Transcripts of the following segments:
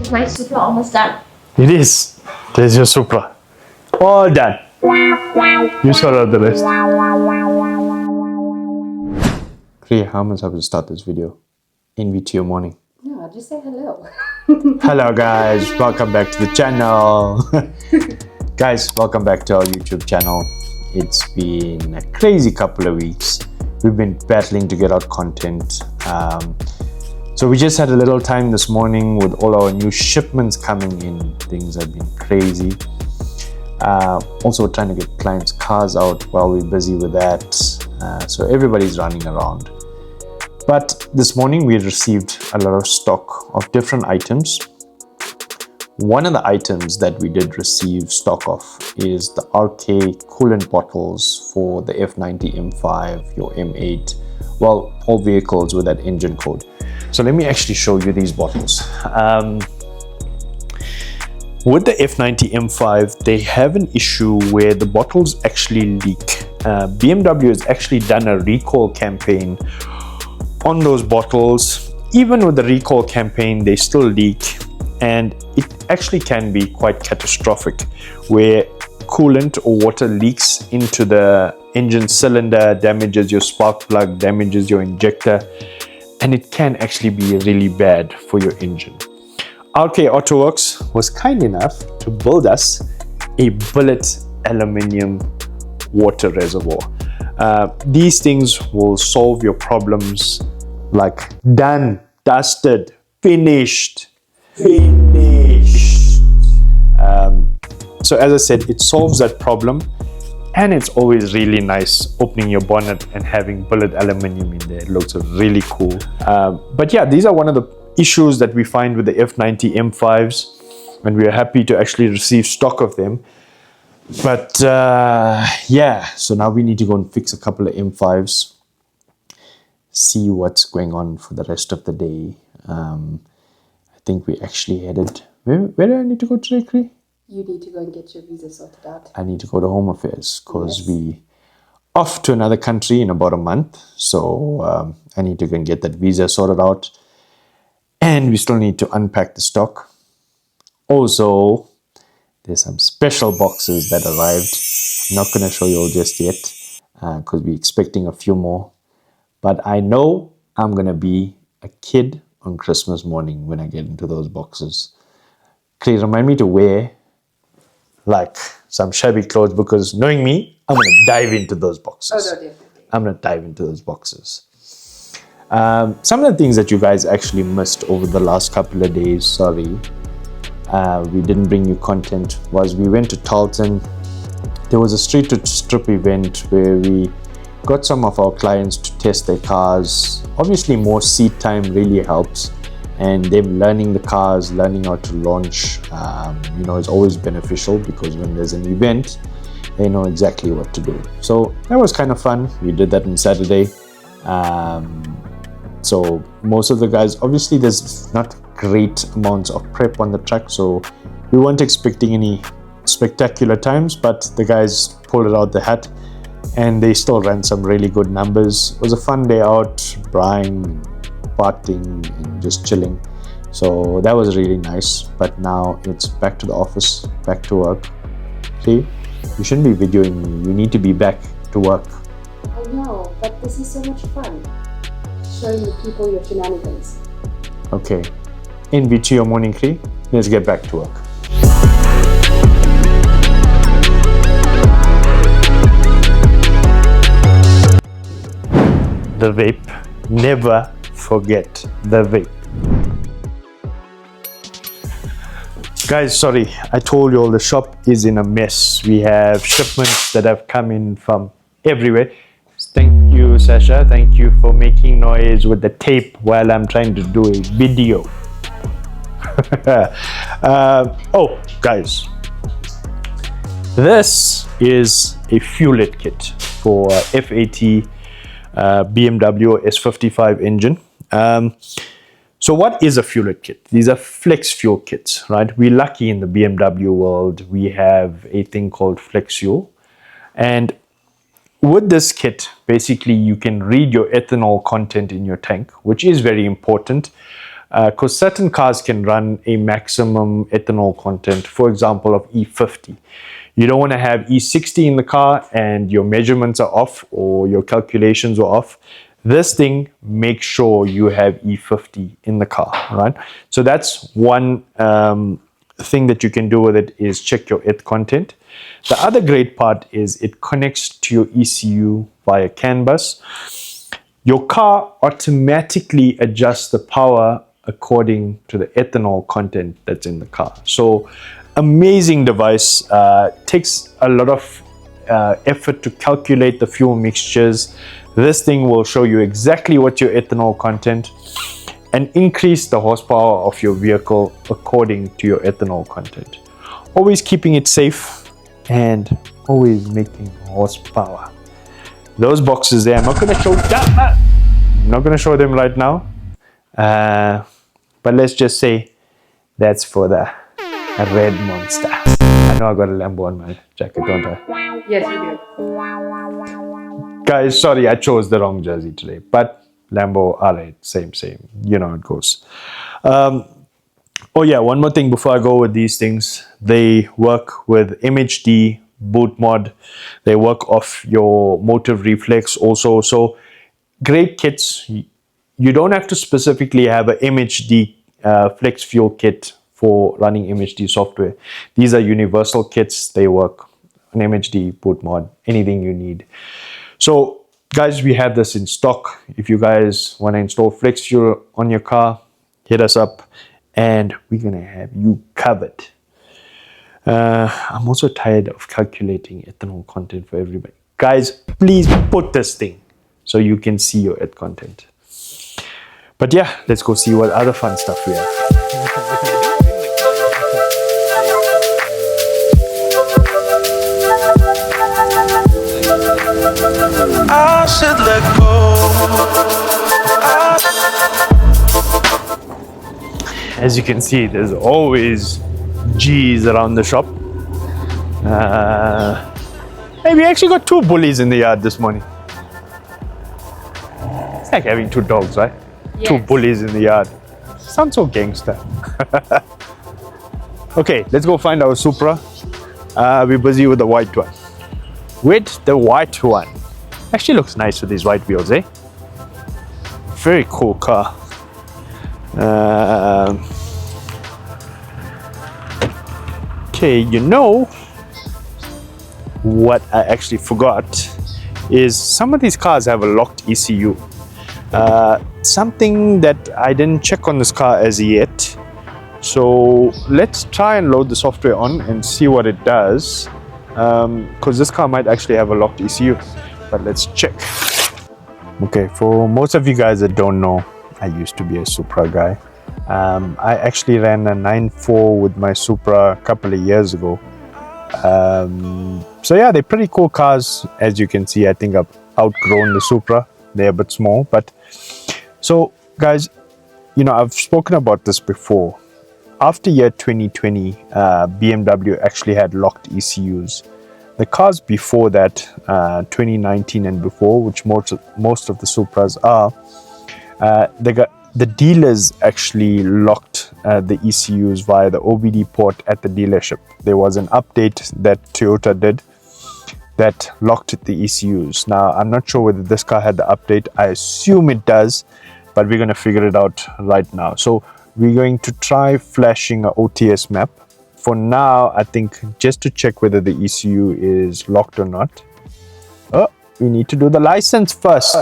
Is my Supra almost done? It is. There's your Supra. All done. You sort out the rest. Kriya, how am I supposed to start this video? NVTO morning. No, I'll just say hello. Hello guys, welcome back to the channel. Guys, welcome back to our YouTube channel. It's been a crazy couple of weeks. We've been battling to get out content. So we just had a little time this morning with all our new shipments coming in. Things have been crazy. Also trying to get clients' cars out while we're busy with that. So everybody's running around. But this morning we received a lot of stock of different items. One of the items that we did receive stock of is the RK coolant bottles for the F90 M5, your M8, well, all vehicles with that engine code. So let me actually show you these bottles. With the F90 M5, they have an issue where the bottles actually leak. BMW has actually done a recall campaign on those bottles. Even with the recall campaign, they still leak, and it actually can be quite catastrophic, where coolant or water leaks into the engine cylinder, damages your spark plug, damages your injector, and it can actually be really bad for your engine. RK Autoworks was kind enough to build us a bullet aluminium water reservoir. These things will solve your problems like done, dusted, finished. So as I said, it solves that problem, and it's always really nice opening your bonnet and having bullet aluminium in there. It looks really cool. But yeah, these are one of the issues that we find with the F90 M5s, and we are happy to actually receive stock of them. But yeah, so now we need to go and fix a couple of M5s, see what's going on for the rest of the day. I think we actually headed, where do I need to go today, Kree? You need to go and get your visa sorted out. I need to go to Home Affairs because we off to another country in about a month. So I need to go and get that visa sorted out. And we still need to unpack the stock. Also, there's some special boxes that arrived. I'm not going to show you all just yet because we're expecting a few more. But I know I'm going to be a kid on Christmas morning when I get into those boxes. Please remind me to wear like some shabby clothes, because knowing me, I'm going to dive into those boxes. Oh, no, definitely. I'm going to dive into those boxes. Some of the things that you guys actually missed over the last couple of days, sorry, we didn't bring you content, was we went to Tarleton. There was a street to strip event where we got some of our clients to test their cars. Obviously more seat time really helps, and them learning the cars, learning how to launch, you know, is always beneficial, because when there's an event, they know exactly what to do. So that was kind of fun. We did that on Saturday. So most of the guys, obviously there's not great amounts of prep on the track, so we weren't expecting any spectacular times, but the guys pulled it out the hat and they still ran some really good numbers. It was a fun day out, Brian, partying and just chilling. So that was really nice. But now it's back to the office, back to work. See, you shouldn't be videoing me. You need to be back to work. I know, but this is so much fun. Showing the people your shenanigans. Okay. NVTO morning, Kree. Let's get back to work. The vape. Never forget the vape. Guys, sorry, I told you all the shop is in a mess. We have shipments that have come in from everywhere. Thank you, Sasha. Thank you for making noise with the tape while I'm trying to do a video. Oh, guys. This is a fuelet kit for F80 BMW S55 engine. So what is a fuelet kit? These are flex fuel kits, right? We're lucky in the BMW world. We have a thing called flex fuel. And with this kit, basically you can read your ethanol content in your tank, which is very important. because certain cars can run a maximum ethanol content, for example, of E50. You don't want to have E60 in the car and your measurements are off or your calculations are off. This thing makes sure you have E50 in the car, right? So that's one thing that you can do with it, is check your ETH content. The other great part is it connects to your ECU via CAN bus. Your car automatically adjusts the power according to the ethanol content that's in the car. So amazing device. Takes a lot of effort to calculate the fuel mixtures. This thing will show you exactly what your ethanol content and increase the horsepower of your vehicle according to your ethanol content. Always keeping it safe and always making horsepower. Those boxes there, I'm not going to show that. I'm not going to show them right now. But let's just say that's for the red monster. I know I got a Lambo on my jacket, don't I? Yes, you do. Guys, sorry, I chose the wrong jersey today. But Lambo, alright, same. You know how it goes. Oh yeah, one more thing before I go with these things. They work with MHD, boot mod. They work off your motive reflex also. So great kits. You don't have to specifically have an MHD flex fuel kit for running MHD software. These are universal kits. They work on MHD, boot mod, anything you need. So guys, we have this in stock. If you guys want to install flex fuel on your car, hit us up and we're gonna have you covered. I'm also tired of calculating ethanol content for everybody. Guys, please put this thing so you can see your ETH content. But yeah, let's go see what other fun stuff we have. I should let go. As you can see, there's always G's around the shop. Hey, we actually got 2 bullies in the yard this morning. It's like having 2 dogs, right? Yes. 2 bullies in the yard. Sounds so gangster. Okay, let's go find our Supra. We're busy with the white one. With the white one. Actually looks nice with these white wheels, eh? Very cool car. Okay, you know what I actually forgot is some of these cars have a locked ECU. Something that I didn't check on this car as yet. So let's try and load the software on and see what it does. Because this car might actually have a locked ECU. But let's check. Okay, for most of you guys that don't know, I used to be a Supra guy. I actually ran a 9.4 with my Supra a couple of years ago. So yeah, they're pretty cool cars. As you can see, I think I've outgrown the Supra. They're a bit small, but so guys, you know, I've spoken about this before. After year 2020, BMW actually had locked ECUs. The cars before that, 2019 and before, which most of the Supras are, the dealers actually locked the ECUs via the OBD port at the dealership. There was an update that Toyota did that locked the ECUs. Now, I'm not sure whether this car had the update. I assume it does, but we're going to figure it out right now. So we're going to try flashing an OTS map. For now, I think just to check whether the ECU is locked or not. Oh, we need to do the license first.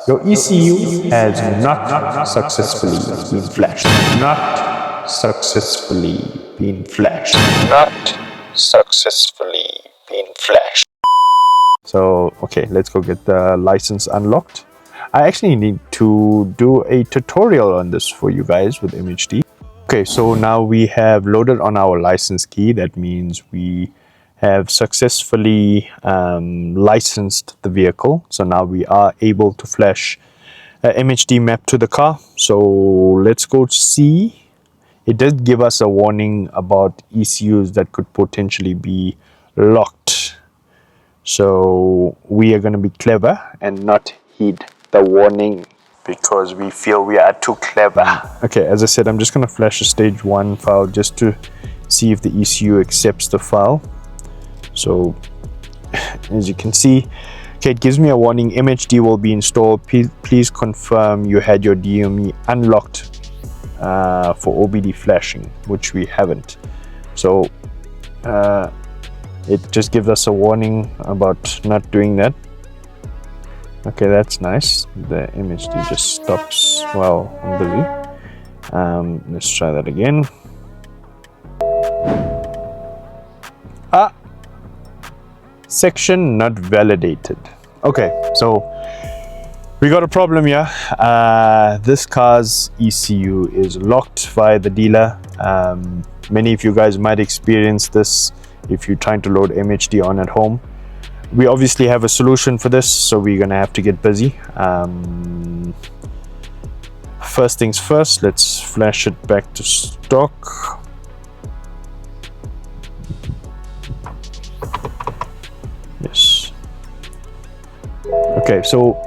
Your ECU has not successfully been flashed. Not successfully been flashed. Not successfully been flashed. So, okay, let's go get the license unlocked. I actually need to do a tutorial on this for you guys with MHD. Okay, so now we have loaded on our license key. That means we have successfully licensed the vehicle. So now we are able to flash an MHD map to the car. So let's go see. It did give us a warning about ECUs that could potentially be locked. So we are going to be clever and not heed the warning. because we feel we are too clever. Okay, as I said, I'm just going to flash a stage 1 file just to see if the ECU accepts the file. So as you can see, okay, it gives me a warning, MHD will be installed. Please confirm you had your DME unlocked for OBD flashing, which we haven't. So it just gives us a warning about not doing that. Okay, that's nice. The MHD just stops while I'm busy. Let's try that again. Section not validated. Okay, so we got a problem here. This car's ECU is locked via the dealer. Many of you guys might experience this if you're trying to load MHD on at home. We obviously have a solution for this, so we're gonna have to get busy. First things first, let's flash it back to stock. Yes. Okay, so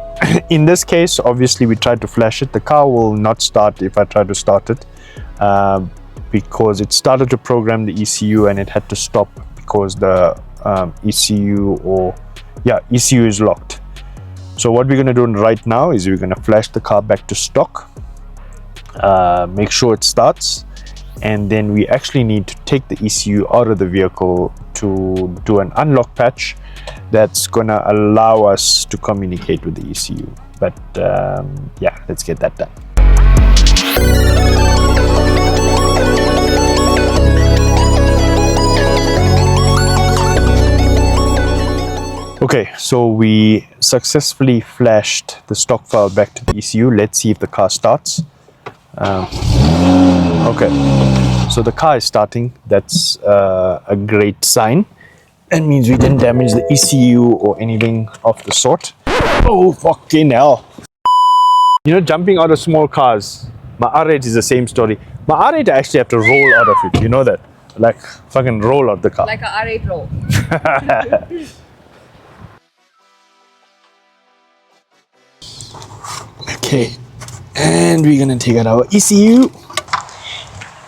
in this case, obviously we tried to flash it. The car will not start if I try to start it, because it started to program the ECU and it had to stop because the ECU is locked. So what we're going to do right now is we're going to flash the car back to stock, make sure it starts, and then we actually need to take the ECU out of the vehicle to do an unlock patch that's going to allow us to communicate with the ECU. But yeah, let's get that done. Okay, so we successfully flashed the stock file back to the ECU. Let's see if the car starts. Okay, so the car is starting. That's a great sign. That means we didn't damage the ECU or anything of the sort. Oh, fucking hell. You know, jumping out of small cars, my R8 is the same story. My R8, I actually have to roll out of it. You know that? Like, fucking roll out the car. Like a R8 roll. Okay, and we're gonna take out our ECU.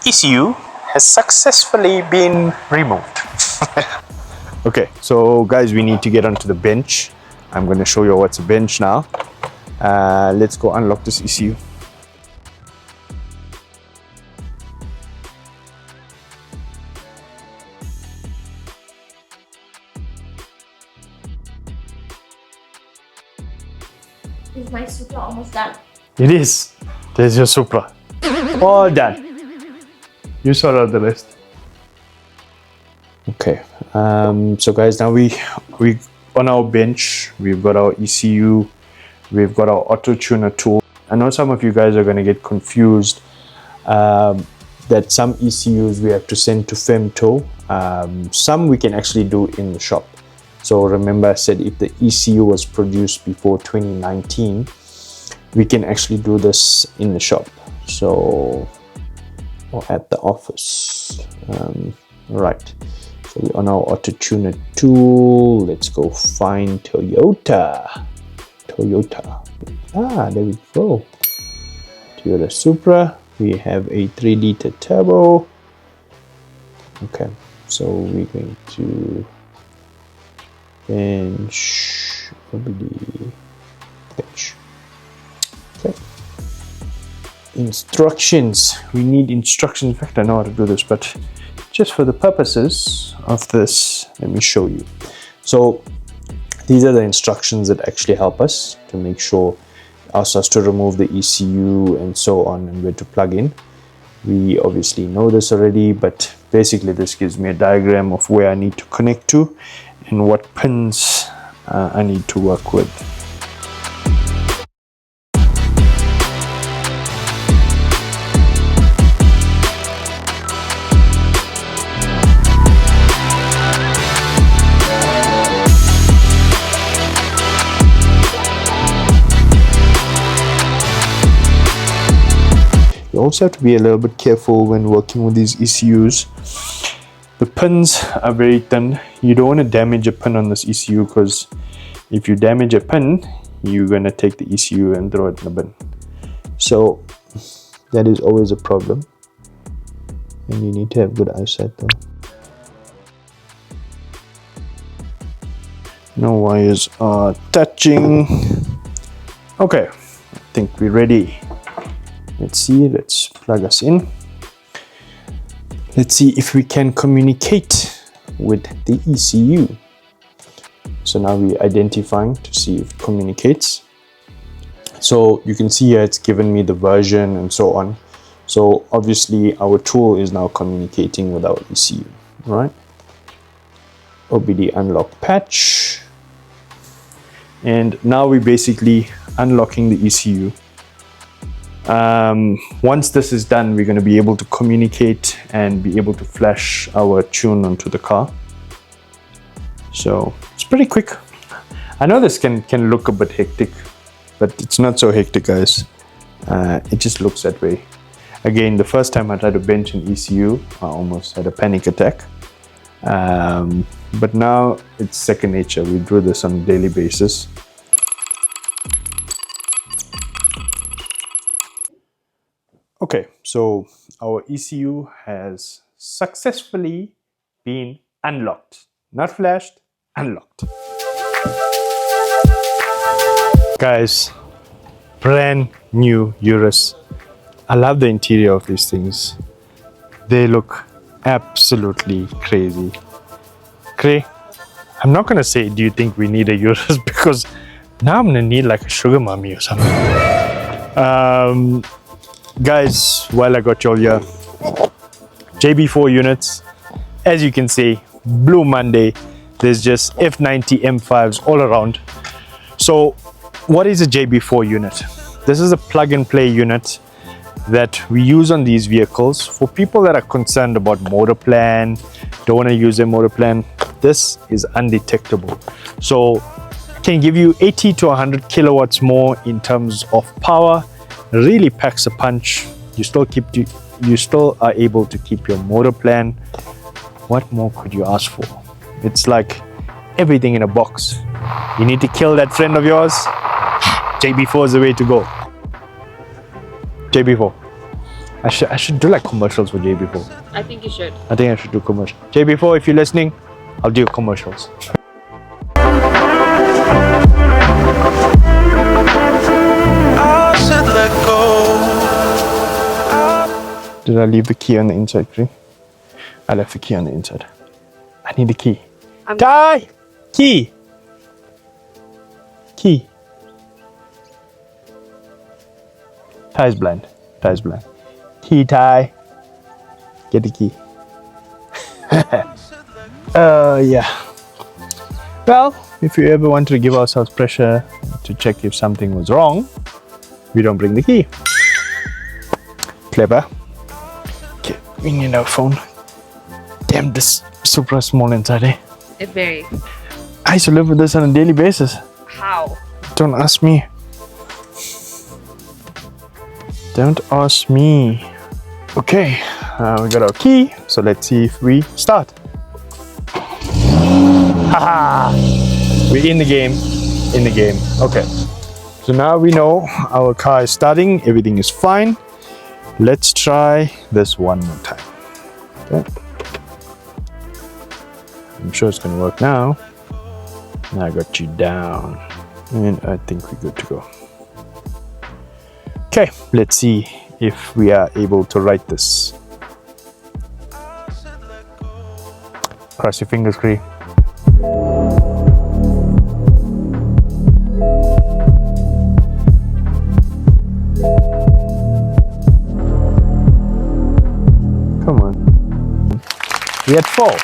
ECU has successfully been removed. Okay, so guys, we need to get onto the bench. I'm gonna show you what's a bench now. Let's go unlock this ECU. Is my Supra almost done? It is. There's your Supra. All done. You sort out the rest. Okay. So guys, now we on our bench, we've got our ECU, we've got our auto tuner tool. I know some of you guys are going to get confused that some ECUs we have to send to femto. Some we can actually do in the shop. So remember I said if the ECU was produced before 2019, we can actually do this in the shop. So, or at the office. Right. So we're on our auto tuner tool. Let's go find Toyota. Ah, there we go. Toyota Supra. We have a 3-liter turbo. Okay, so we're going to bench OBD bench. Okay. Instructions. We need instructions. In fact, I know how to do this, but just for the purposes of this, let me show you. So these are the instructions that actually help us to make sure, ask us to remove the ECU and so on, and where to plug in. We obviously know this already, but basically this gives me a diagram of where I need to connect to and what pins I need to work with. You also have to be a little bit careful when working with these ECUs. The pins are very thin. You don't want to damage a pin on this ECU, because if you damage a pin, you're going to take the ECU and throw it in the bin. So that is always a problem, and you need to have good eyesight though. No wires are touching. Okay, I think we're ready. Let's see, let's plug us in. Let's see if we can communicate with the ECU. So now we're identifying to see if it communicates. So you can see here it's given me the version and so on. So obviously our tool is now communicating with our ECU, right? OBD unlock patch. And now we're basically unlocking the ECU. Once this is done, we're going to be able to communicate and be able to flash our tune onto the car. So it's pretty quick. I know this can look a bit hectic, but it's not so hectic, guys. It just looks that way. Again, the first time I tried to bench an ECU, I almost had a panic attack. But now it's second nature. We do this on a daily basis. Okay, so our ECU has successfully been unlocked. Not flashed, unlocked. Guys, brand new Urus. I love the interior of these things. They look absolutely crazy. I'm not gonna say, do you think we need a Urus? Because now I'm gonna need like a sugar mummy or something. Guys, while I got y'all here, JB4 units, as you can see, Blue Monday, there's just F90 M5s all around. So what is a JB4 unit? This is a plug and play unit that we use on these vehicles for people that are concerned about motor plan, don't want to use their motor plan. This is undetectable. So it can give you 80 to 100 kilowatts more in terms of power. Really packs a punch. You still are able to keep your motor plan. What more could you ask for? It's like everything in a box. You need to kill that friend of yours, JB4 is the way to go. JB4. I should do like commercials for JB4. I think you should. I think I should do commercials. JB4, if you're listening, I'll do commercials. Did I leave the key on the inside, Cree? I left the key on the inside. I need the key. Ty! Key! Key. Ty's blind. Ty's blind. Key, Ty. Get the key. Yeah. Well, if you ever want to give ourselves pressure to check if something was wrong, we don't bring the key. Clever. Okay, we need our phone. Damn, this Supra small inside, eh? It very. I used to live with this on a daily basis. How? Don't ask me. Don't ask me. Okay, we got our key, so let's see if we start. Haha! We're in the game. In the game. Okay. So now we know our car is starting, everything is fine. Let's try this one more time. Okay. I'm sure it's gonna work now. Now I got you down. And I think we're good to go. Okay, let's see if we are able to write this. Cross your fingers, Cree. Come on. We're at 4.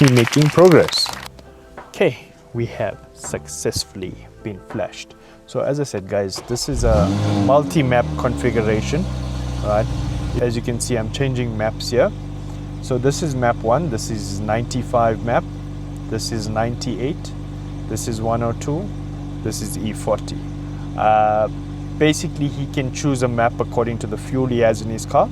We're making progress. Okay, we have successfully been flashed. So as I said, guys, this is a multi-map configuration, right? As you can see, I'm changing maps here. So this is map 1, this is 95 map, this is 98, this is 102, this is E40. Basically, he can choose a map according to the fuel he has in his car.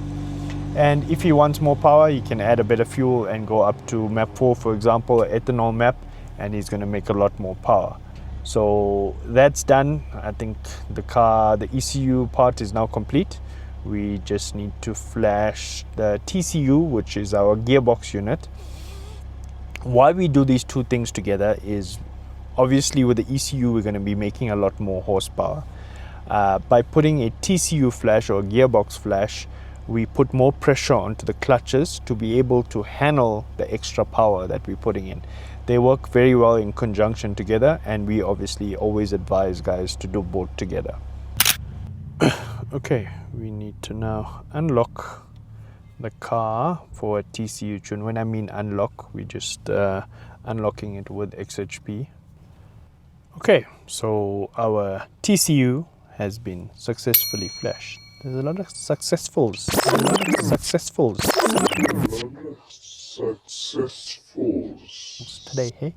And if he wants more power, he can add a bit of fuel and go up to map 4, for example, ethanol map, and he's going to make a lot more power. So that's done. I think the ECU part is now complete. We just need to flash the TCU, which is our gearbox unit. Why we do these two things together is obviously with the ECU we're going to be making a lot more horsepower. By putting a TCU flash or a gearbox flash, we put more pressure onto the clutches to be able to handle the extra power that we're putting in. They work very well in conjunction together, and we obviously always advise guys to do both together. Okay, we need to now unlock the car for a TCU tune. When I mean unlock, we just unlocking it with XHP. Okay, so our TCU has been successfully flashed. There's a lot of successfuls. Today, hey?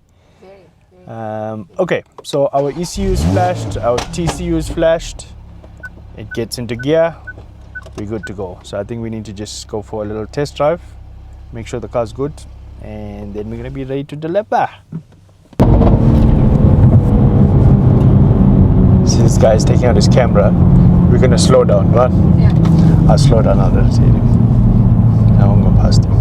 Okay, so our ECU is flashed, our TCU is flashed. It gets into gear. We're good to go. So I think we need to just go for a little test drive, make sure the car's good, and then we're gonna be ready to deliver. See this guy's taking out his camera. We're gonna slow down, right? Yeah. I'll slow down, I'll let it hit him. I won't go past him.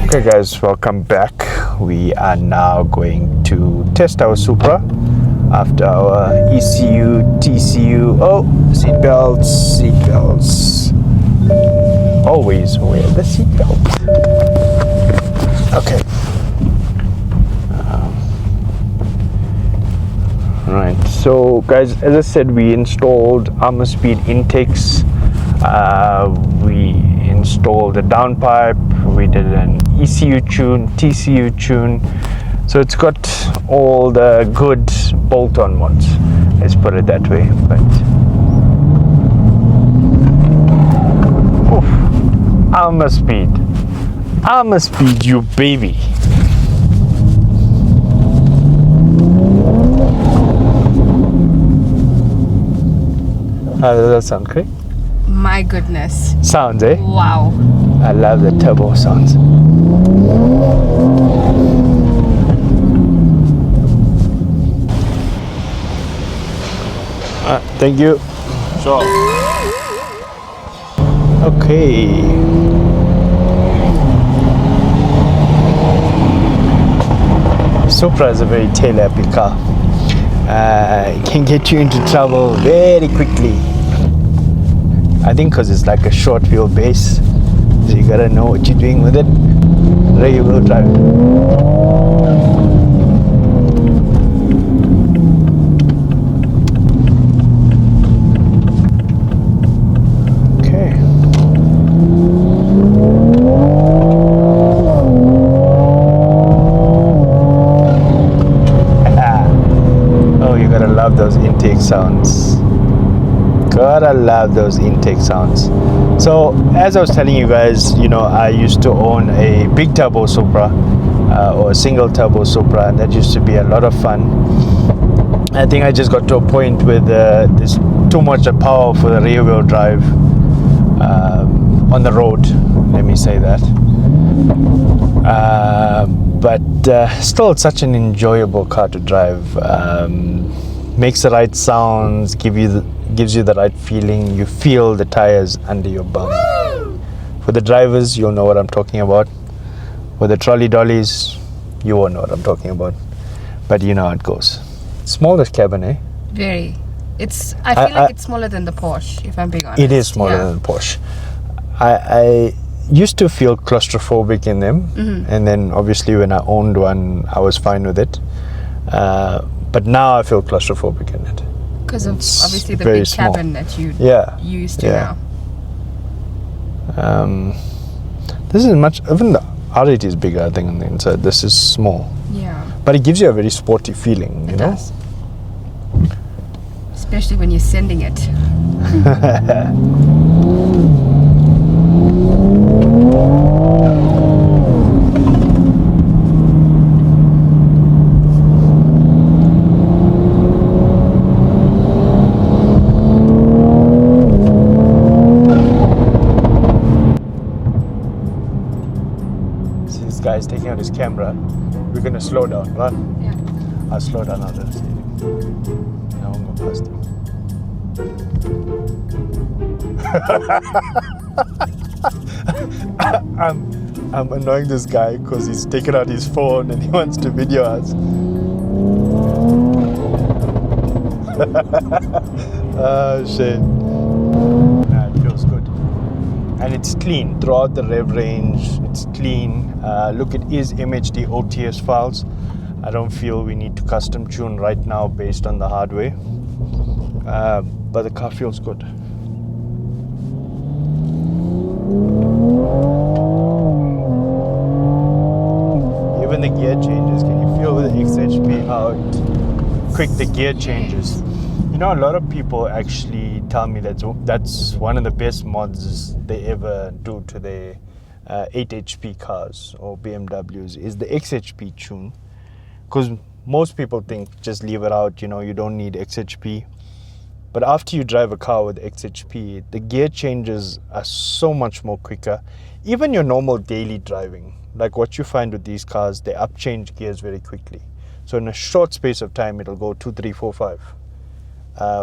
Okay guys, welcome back. We are now going to test our Supra after our ECU, TCU. Oh, seatbelts. Always wear the seatbelt. Okay. Right. So guys, as I said, we installed armor speed intakes. We installed a downpipe. We did an ECU tune, TCU tune. So it's got all the good bolt-on mods. Let's put it that way. But oof, armor speed, you baby. How does that sound, Craig? My goodness. Sounds, eh? Wow. I love the turbo sounds. Thank you. Sure. Okay. Supra is a very tail-happy car. It can get you into trouble very quickly. I think because it's like a short wheelbase, so you gotta know what you're doing with it. Rear wheel drive. Okay. Oh, you gotta love those intake sounds. Gotta love those intake sounds. So as I was telling you guys, you know, I used to own a big turbo Supra or a single turbo Supra, and that used to be a lot of fun. I think I just got to a point where there's too much power for the rear wheel drive on the road, let me say that. But still, it's such an enjoyable car to drive. Makes the right sounds, gives you the right feeling. You feel the tires under your bum. For the drivers, you'll know what I'm talking about. For the trolley dollies, you won't know what I'm talking about. But you know how it goes. Smallest cabin, eh? Very. I feel like it's smaller than the Porsche, if I'm being honest. It is smaller than the Porsche. I used to feel claustrophobic in them, and then obviously when I owned one, I was fine with it. But now I feel claustrophobic in it. Because of It's obviously the very big small. cabin that you used to now. This is much, even the R8 is bigger, I think, on the inside. This is small. Yeah. But it gives you a very sporty feeling, you know? Does. Especially when you're sending it. guy's taking out his camera. We're gonna slow down, right? Yeah. I'll slow down now. Let's see. Now I'm going past him. I'm annoying this guy because he's taken out his phone and he wants to video us. Oh shit. Nah, it feels good. And it's clean throughout the rev range. It's clean. Look, it is MHD OTS files. I don't feel we need to custom tune right now based on the hardware. But the car feels good. Even the gear changes. Can you feel the XHP how quick the gear changes? You know, a lot of people actually tell me that's one of the best mods they ever do to their 8 HP cars or BMWs is the XHP tune. Because most people think just leave it out, you know, you don't need XHP. But after you drive a car with XHP, the gear changes are so much more quicker. Even your normal daily driving, like what you find with these cars, they upchange gears very quickly. So in a short space of time, it'll go 2, 3, 4, 5.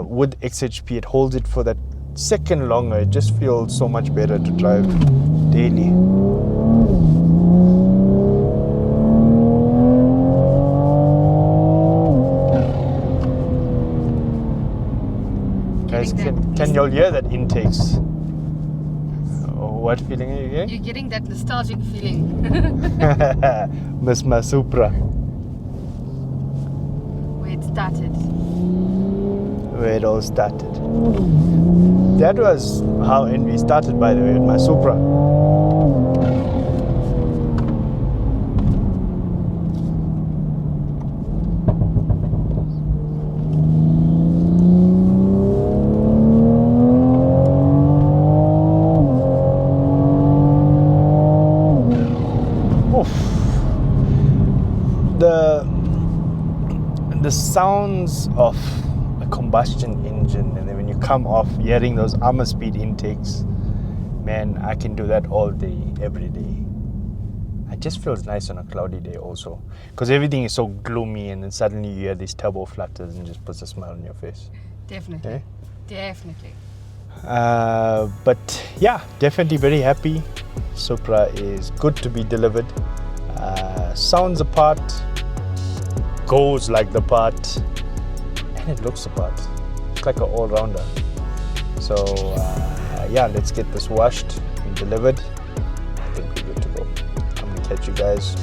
With XHP, it holds it for that second longer. It just feels so much better to drive daily. Guys, can y'all hear that intakes? What feeling are you getting? You're getting that nostalgic feeling. Miss my Supra. Where it started. Where it all started. That was how Envy started, by the way, with my Supra. The sounds of a combustion engine, and then when you come off hearing those armor speed intakes, man, I can do that all day, every day. It just feels nice on a cloudy day also, because everything is so gloomy, and then suddenly you hear these turbo flutters and just puts a smile on your face. Definitely. Eh? Definitely. But yeah, definitely very happy. Supra is good to be delivered. Sounds the part, goes like the part, and it looks the part. It's like an all-rounder. So yeah, let's get this washed and delivered. I think we're good to go. I'm gonna catch you guys